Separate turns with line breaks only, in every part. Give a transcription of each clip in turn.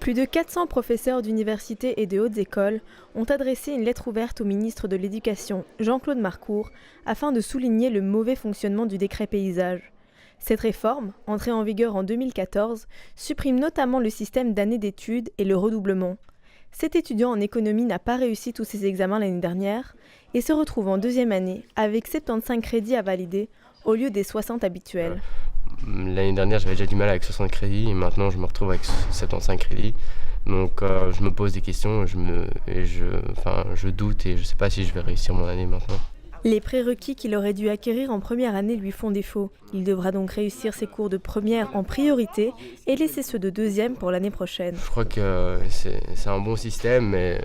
Plus de 400 professeurs d'universités et de hautes écoles ont adressé une lettre ouverte au ministre de l'Éducation, Jean-Claude Marcourt, afin de souligner le mauvais fonctionnement du décret paysage. Cette réforme, entrée en vigueur en 2014, supprime notamment le système d'années d'études et le redoublement. Cet étudiant en économie n'a pas réussi tous ses examens l'année dernière et se retrouve en deuxième année avec 75 crédits à valider au lieu des 60 habituels.
L'année dernière, j'avais déjà du mal avec 60 crédits et maintenant, je me retrouve avec 75 crédits. Donc, je me pose des questions, je doute et je ne sais pas si je vais réussir mon année maintenant.
Les prérequis qu'il aurait dû acquérir en première année lui font défaut. Il devra donc réussir ses cours de première en priorité et laisser ceux de deuxième pour l'année prochaine.
Je crois que c'est un bon système, mais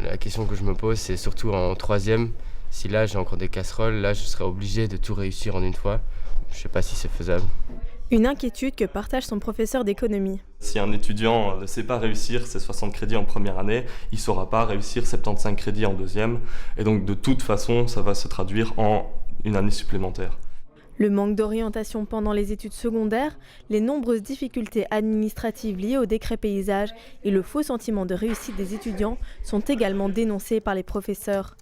la question que je me pose, c'est surtout en troisième. Si là, j'ai encore des casseroles, là, je serai obligé de tout réussir en une fois. Je ne sais pas si c'est faisable.
Une inquiétude que partage son professeur d'économie.
Si un étudiant ne sait pas réussir ses 60 crédits en première année, il ne saura pas réussir 75 crédits en deuxième. Et donc de toute façon, ça va se traduire en une année supplémentaire.
Le manque d'orientation pendant les études secondaires, les nombreuses difficultés administratives liées au décret paysage et le faux sentiment de réussite des étudiants sont également dénoncés par les professeurs.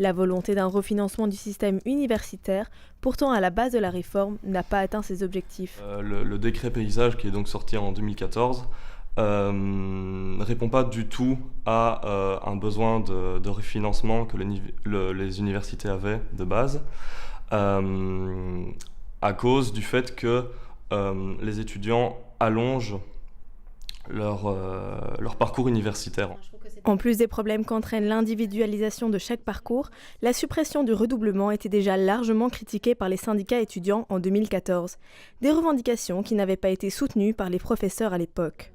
La volonté d'un refinancement du système universitaire, pourtant à la base de la réforme, n'a pas atteint ses objectifs.
Le décret paysage, qui est donc sorti en 2014, répond pas du tout à un besoin de refinancement que les universités avaient de base, à cause du fait que les étudiants allongent leur parcours universitaire.
En plus des problèmes qu'entraîne l'individualisation de chaque parcours, la suppression du redoublement était déjà largement critiquée par les syndicats étudiants en 2014. Des revendications qui n'avaient pas été soutenues par les professeurs à l'époque.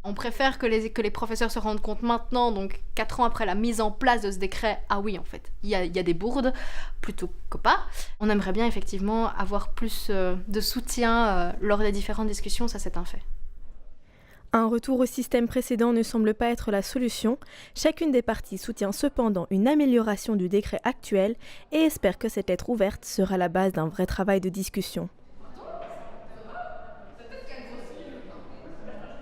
On préfère que les professeurs se rendent compte maintenant, donc 4 ans après la mise en place de ce décret, ah oui en fait, il y a des bourdes, plutôt que pas. On aimerait bien effectivement avoir plus de soutien lors des différentes discussions, ça c'est un fait.
Un retour au système précédent ne semble pas être la solution. Chacune des parties soutient cependant une amélioration du décret actuel et espère que cette lettre ouverte sera la base d'un vrai travail de discussion.